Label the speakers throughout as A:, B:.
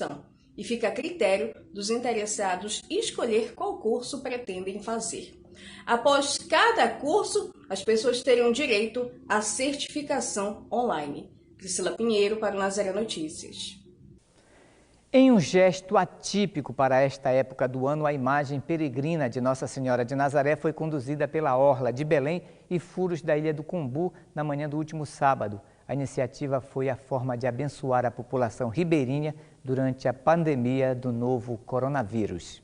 A: inscrição e fica a critério dos interessados escolher qual curso pretendem fazer. Após cada curso, as pessoas terão direito à certificação online. Priscila Pinheiro para o Nazaré Notícias.
B: Em um gesto atípico para esta época do ano, a imagem peregrina de Nossa Senhora de Nazaré foi conduzida pela orla de Belém e furos da Ilha do Combu na manhã do último sábado. A iniciativa foi a forma de abençoar a população ribeirinha durante a pandemia do novo coronavírus.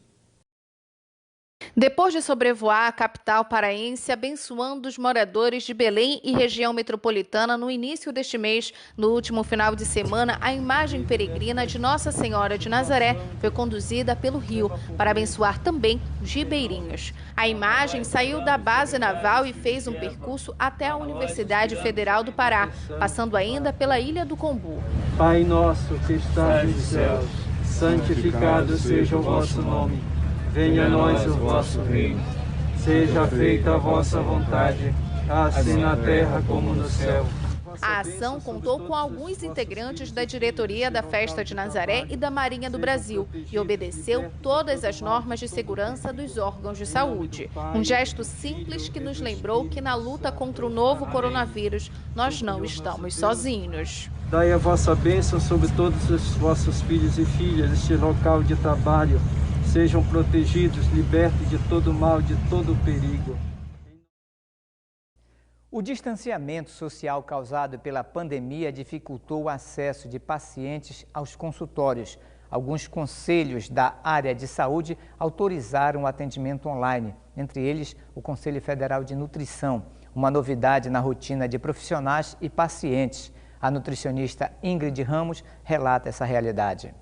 C: Depois de sobrevoar a capital paraense, abençoando os moradores de Belém e região metropolitana no início deste mês, no último final de semana, a imagem peregrina de Nossa Senhora de Nazaré foi conduzida pelo rio para abençoar também os ribeirinhos. A imagem saiu da base naval e fez um percurso até a Universidade Federal do Pará, passando ainda pela Ilha do Combu.
D: Pai nosso que estás nos céus, santificado seja o vosso nome. Venha a nós o vosso reino. Seja feita a vossa vontade, assim na terra como no céu.
C: A ação contou com alguns integrantes da diretoria da Festa de Nazaré e da Marinha do Brasil e obedeceu todas as normas de segurança dos órgãos de saúde. Um gesto simples que nos lembrou que na luta contra o novo coronavírus nós não estamos sozinhos.
D: Dai a vossa bênção sobre todos os vossos filhos e filhas neste local de trabalho. Sejam protegidos, libertos de todo mal, de todo perigo.
B: O distanciamento social causado pela pandemia dificultou o acesso de pacientes aos consultórios. Alguns conselhos da área de saúde autorizaram o atendimento online, entre eles o Conselho Federal de Nutrição, uma novidade na rotina de profissionais e pacientes. A nutricionista Ingrid Ramos relata essa realidade.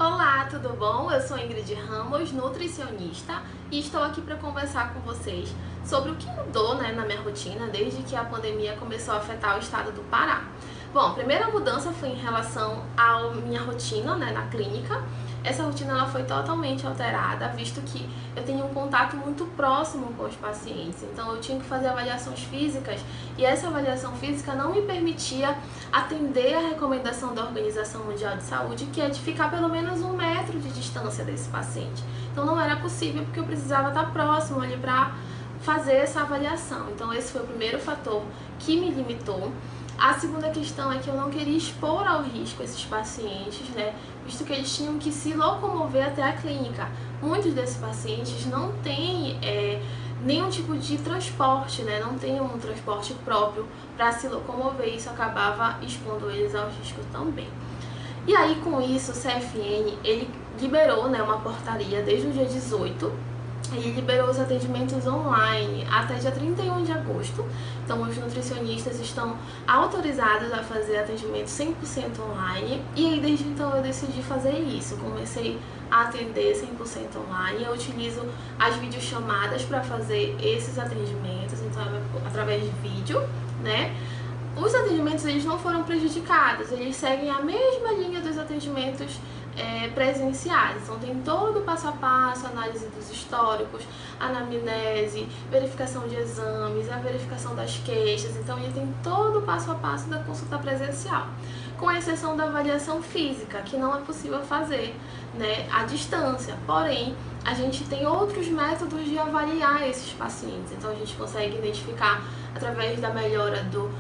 E: Olá, tudo bom? Eu sou Ingrid Ramos, nutricionista, e estou aqui para conversar com vocês sobre o que mudou na minha rotina desde que a pandemia começou a afetar o estado do Pará. Bom, a primeira mudança foi em relação à minha rotina na clínica. Essa rotina ela foi totalmente alterada, visto que eu tenho um contato muito próximo com os pacientes. Então eu tinha que fazer avaliações físicas e essa avaliação física não me permitia atender a recomendação da Organização Mundial de Saúde, que é de ficar pelo menos 1 metro de distância desse paciente. Então não era possível porque eu precisava estar próximo ali para fazer essa avaliação. Então esse foi o primeiro fator que me limitou. A segunda questão é que eu não queria expor ao risco esses pacientes, visto que eles tinham que se locomover até a clínica. Muitos desses pacientes não têm nenhum tipo de transporte, não tem um transporte próprio para se locomover, isso acabava expondo eles ao risco também. E aí com isso o CFN, ele liberou uma portaria desde o dia 18, e liberou os atendimentos online até dia 31 de agosto. Então os nutricionistas estão autorizados a fazer atendimento 100% online. E aí desde então eu decidi fazer isso. Comecei a atender 100% online. Eu utilizo as videochamadas para fazer esses atendimentos, então através de vídeo, Os atendimentos eles não foram prejudicados, eles seguem a mesma linha dos atendimentos presenciais. Então tem todo o passo a passo, análise dos históricos, anamnese, verificação de exames, a verificação das queixas. Então ele tem todo o passo a passo da consulta presencial, com exceção da avaliação física, que não é possível fazer à distância. Porém, a gente tem outros métodos de avaliar esses pacientes. Então a gente consegue identificar através da melhora do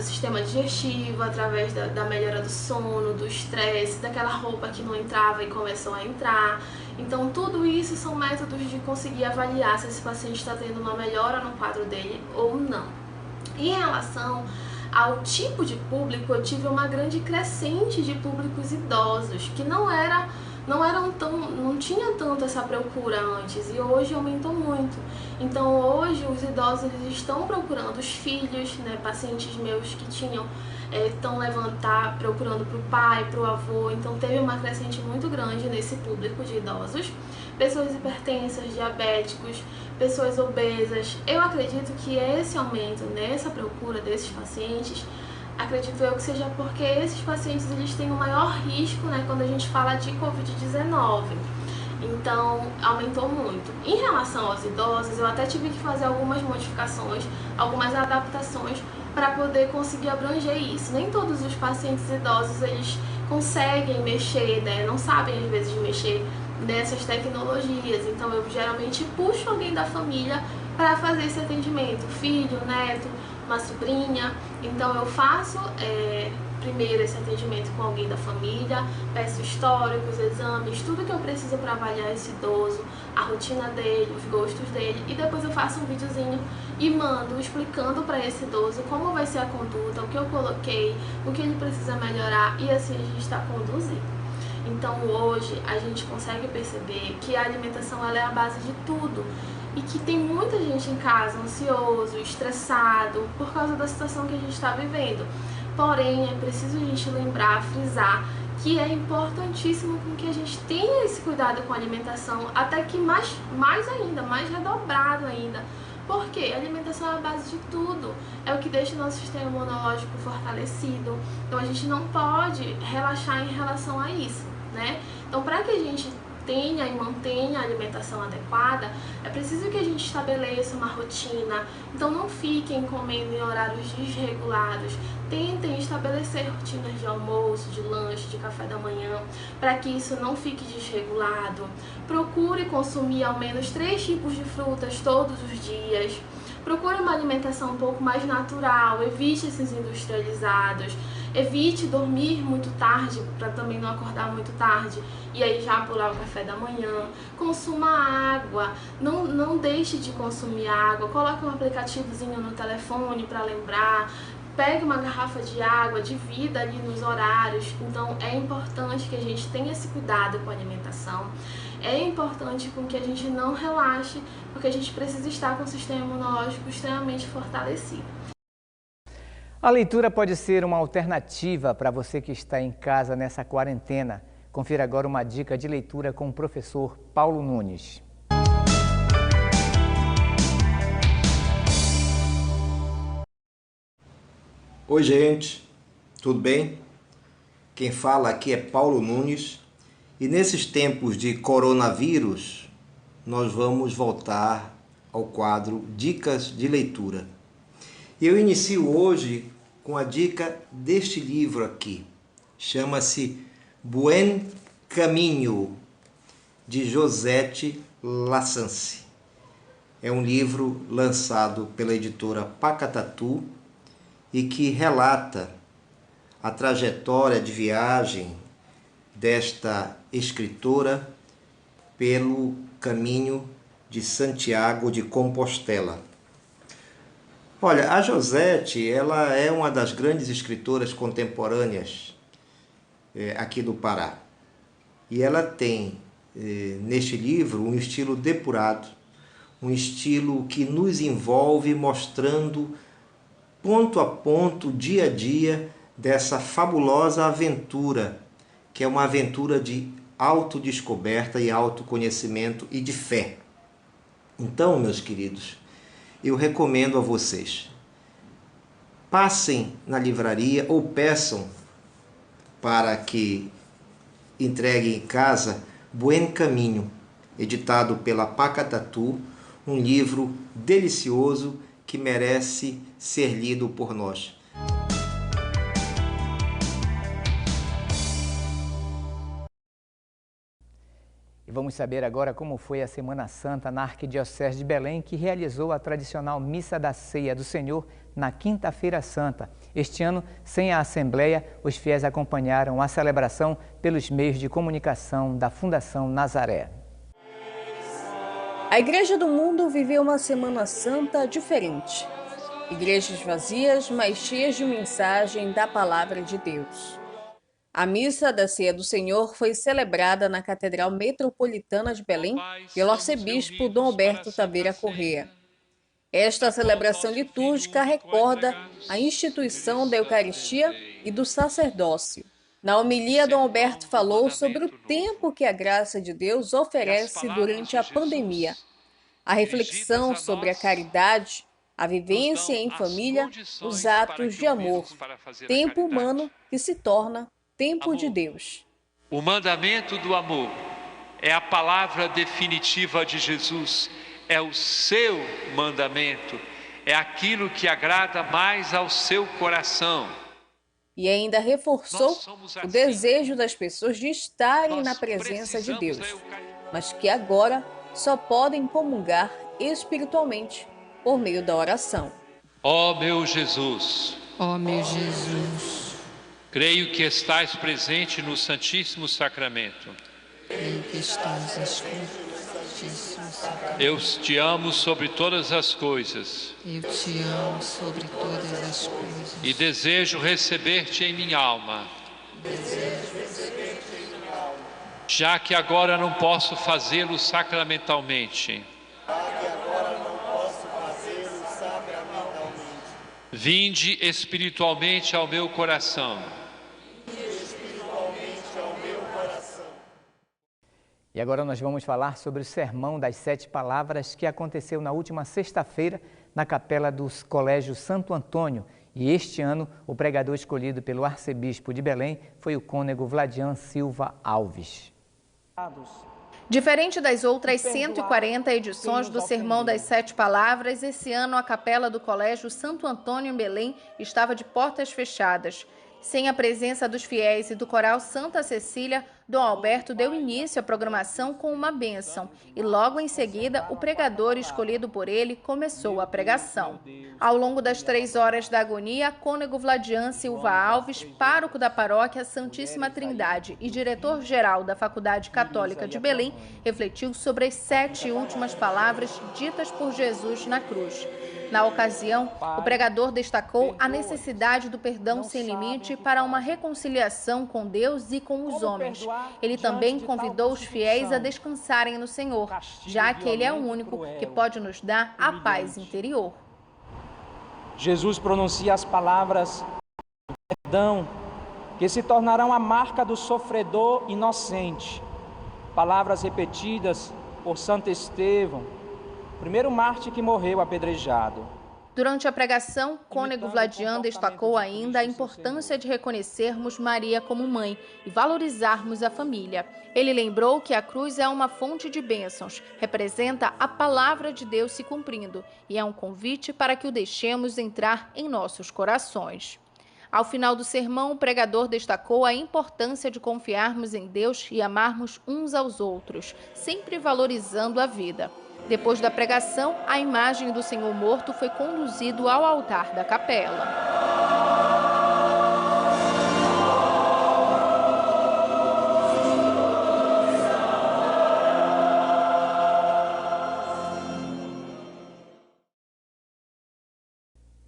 E: sistema digestivo, através da melhora do sono, do estresse, daquela roupa que não entrava e começou a entrar. Então tudo isso são métodos de conseguir avaliar se esse paciente está tendo uma melhora no quadro dele ou não. Em relação ao tipo de público, eu tive uma grande crescente de públicos idosos, que não tinha tanto essa procura antes, e hoje aumentou muito. Então hoje os idosos eles estão procurando os filhos, pacientes meus que estão procurando para o pai, para o avô. Então teve uma crescente muito grande nesse público de idosos, pessoas hipertensas, diabéticos, pessoas obesas. Eu acredito que esse aumento nessa procura desses pacientes, acredito eu que seja porque esses pacientes eles têm um maior risco quando a gente fala de Covid-19. Então, aumentou muito. Em relação aos idosos, eu até tive que fazer algumas modificações, algumas adaptações para poder conseguir abranger isso. Nem todos os pacientes idosos eles conseguem mexer, né, não sabem às vezes mexer nessas tecnologias. Então eu geralmente puxo alguém da família para fazer esse atendimento, filho, neto, uma sobrinha. Então eu faço primeiro esse atendimento com alguém da família, peço históricos, exames, tudo que eu preciso para avaliar esse idoso, a rotina dele, os gostos dele, e depois eu faço um videozinho e mando explicando para esse idoso como vai ser a conduta, o que eu coloquei, o que ele precisa melhorar, e assim a gente está conduzindo. Então hoje a gente consegue perceber que a alimentação ela é a base de tudo e que tem muita gente em casa ansioso, estressado por causa da situação que a gente está vivendo. Porém, é preciso a gente lembrar, frisar que é importantíssimo que a gente tenha esse cuidado com a alimentação, até que mais ainda, mais redobrado ainda. Porque a alimentação é a base de tudo, é o que deixa o nosso sistema imunológico fortalecido. Então a gente não pode relaxar em relação a isso, né? Então para que a gente tenha e mantenha a alimentação adequada, é preciso que a gente estabeleça uma rotina. Então não fiquem comendo em horários desregulados, tentem estabelecer rotinas de almoço, de lanche, de café da manhã, para que isso não fique desregulado. Procure consumir ao menos 3 tipos de frutas todos os dias. Procure uma alimentação um pouco mais natural, evite esses industrializados, evite dormir muito tarde, para também não acordar muito tarde e aí já pular o café da manhã. Consuma água, não deixe de consumir água, coloque um aplicativozinho no telefone para lembrar, pegue uma garrafa de água, divida ali nos horários. Então é importante que a gente tenha esse cuidado com a alimentação. É importante com que a gente não relaxe, porque a gente precisa estar com o sistema imunológico extremamente fortalecido.
B: A leitura pode ser uma alternativa para você que está em casa nessa quarentena. Confira agora uma dica de leitura com o professor Paulo Nunes.
F: Oi, gente, tudo bem? Quem fala aqui é Paulo Nunes. E nesses tempos de coronavírus, nós vamos voltar ao quadro Dicas de Leitura. E eu inicio hoje com a dica deste livro aqui. Chama-se Buen Caminho, de Josette Lassance. É um livro lançado pela editora Pacatatu e que relata a trajetória de viagem desta escritora pelo caminho de Santiago de Compostela. Olha, a Josette, ela é uma das grandes escritoras contemporâneas aqui do Pará. E ela tem, neste livro, um estilo depurado, um estilo que nos envolve mostrando ponto a ponto, dia a dia, dessa fabulosa aventura, que é uma aventura de autodescoberta e autoconhecimento e de fé. Então, meus queridos, eu recomendo a vocês, passem na livraria ou peçam para que entreguem em casa Buen Caminho, editado pela Pacatatu, um livro delicioso que merece ser lido por nós.
B: E vamos saber agora como foi a Semana Santa na Arquidiocese de Belém, que realizou a tradicional Missa da Ceia do Senhor na Quinta-feira Santa. Este ano, sem a Assembleia, os fiéis acompanharam a celebração pelos meios de comunicação da Fundação Nazaré.
A: A Igreja do Mundo viveu uma Semana Santa diferente. Igrejas vazias, mas cheias de mensagem da Palavra de Deus. A Missa da Ceia do Senhor foi celebrada na Catedral Metropolitana de Belém pelo arcebispo Dom Alberto Taveira Corrêa. Esta celebração litúrgica recorda a instituição da Eucaristia e do sacerdócio. Na homilia, Dom Alberto falou sobre o tempo que a graça de Deus oferece durante a pandemia, a reflexão sobre a caridade, a vivência em família, os atos de amor, tempo humano que se torna tempo de Deus.
G: O mandamento do amor é a palavra definitiva de Jesus, é o seu mandamento, é aquilo que agrada mais ao seu coração.
A: e ainda reforçou o desejo das pessoas de estarem na presença de Deus, mas que agora só podem comungar espiritualmente por meio da oração.
G: Ó meu Jesus,
H: Ó meu Jesus,
G: creio que estais presente no Santíssimo Sacramento.
H: creio que estás escrito.
G: Eu te amo sobre todas as coisas
H: Eu te amo sobre todas as coisas
G: e desejo receber-te em minha alma. Já que agora não posso fazê-lo sacramentalmente, vinde espiritualmente ao meu coração.
B: E agora nós vamos falar sobre o Sermão das 7 Palavras que aconteceu na última sexta-feira na capela dos Colégios Santo Antônio. E este ano o pregador escolhido pelo arcebispo de Belém foi o cônego Vladian Silva Alves.
C: Diferente das outras 140 edições do Sermão das 7 Palavras, esse ano a capela do Colégio Santo Antônio em Belém estava de portas fechadas. Sem a presença dos fiéis e do coral Santa Cecília, Dom Alberto deu início à programação com uma bênção e logo em seguida o pregador escolhido por ele começou a pregação. Ao longo das 3 horas da agonia, cônego Vladian Silva Alves, pároco da paróquia Santíssima Trindade e diretor-geral da Faculdade Católica de Belém, refletiu sobre as 7 últimas palavras ditas por Jesus na cruz. Na ocasião, o pregador destacou a necessidade do perdão sem limite para uma reconciliação com Deus e com os homens. Ele também convidou os fiéis a descansarem no Senhor, já que Ele é o único que pode nos dar a paz interior.
I: Jesus pronuncia as palavras do perdão, que se tornarão a marca do sofredor inocente. Palavras repetidas por Santo Estevão, primeiro mártir que morreu apedrejado.
C: Durante a pregação, cônego Vladian destacou ainda a importância de reconhecermos Maria como mãe e valorizarmos a família. Ele lembrou que a cruz é uma fonte de bênçãos, representa a palavra de Deus se cumprindo e é um convite para que o deixemos entrar em nossos corações. Ao final do sermão, o pregador destacou a importância de confiarmos em Deus e amarmos uns aos outros, sempre valorizando a vida. Depois da pregação, a imagem do Senhor morto foi conduzido ao altar da capela.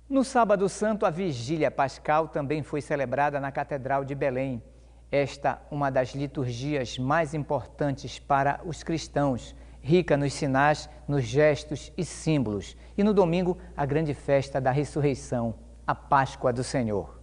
B: No Sábado Santo, a Vigília Pascal também foi celebrada na Catedral de Belém. Esta uma das liturgias mais importantes para os cristãos, rica nos sinais, nos gestos e símbolos. E no domingo, a grande festa da ressurreição, a Páscoa do Senhor.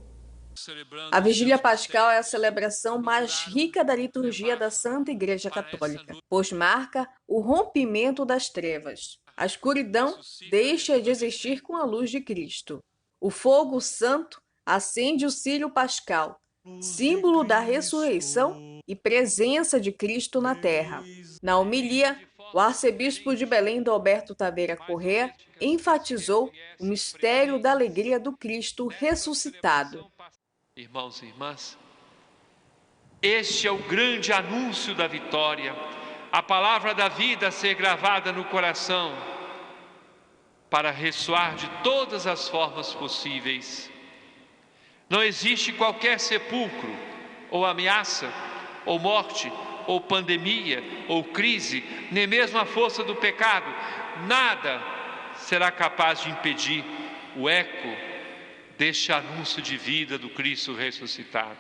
A: A Vigília Pascal é a celebração mais rica da liturgia da Santa Igreja Católica, pois marca o rompimento das trevas. A escuridão deixa de existir com a luz de Cristo. O fogo santo acende o círio pascal, símbolo da ressurreição e presença de Cristo na terra. Na homilia, o arcebispo de Belém, Dom Alberto Taveira Corrêa, enfatizou o mistério da alegria do Cristo ressuscitado.
G: Irmãos e irmãs, este é o grande anúncio da vitória, a palavra da vida a ser gravada no coração, para ressoar de todas as formas possíveis. Não existe qualquer sepulcro, ou ameaça, ou morte, ou pandemia, ou crise, nem mesmo a força do pecado, nada será capaz de impedir o eco deste anúncio de vida do Cristo ressuscitado.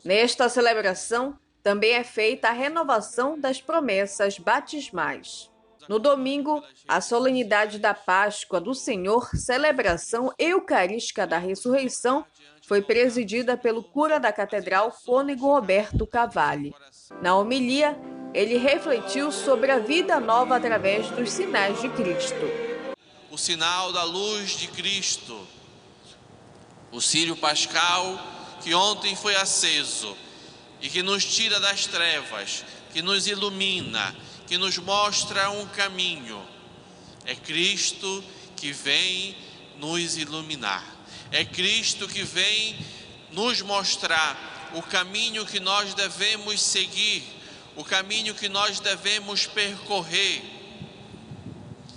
A: Nesta celebração, também é feita a renovação das promessas batismais. No domingo, a solenidade da Páscoa do Senhor, celebração eucarística da ressurreição, foi presidida pelo cura da Catedral, cônego Roberto Cavalli. Na homilia, ele refletiu sobre a vida nova através dos sinais de Cristo.
J: O sinal da luz de Cristo, o círio pascal que ontem foi aceso e que nos tira das trevas, que nos ilumina, que nos mostra um caminho. É Cristo que vem nos iluminar. É Cristo que vem nos mostrar o caminho que nós devemos seguir, o caminho que nós devemos percorrer.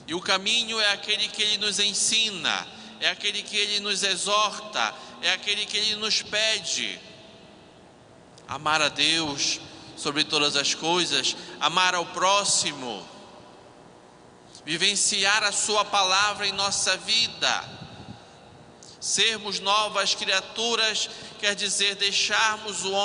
J: E o caminho é aquele que Ele nos ensina, é aquele que Ele nos exorta, é aquele que Ele nos pede. Amar a Deus sobre todas as coisas, amar ao próximo, vivenciar a sua palavra em nossa vida. Sermos novas criaturas quer dizer deixarmos o homem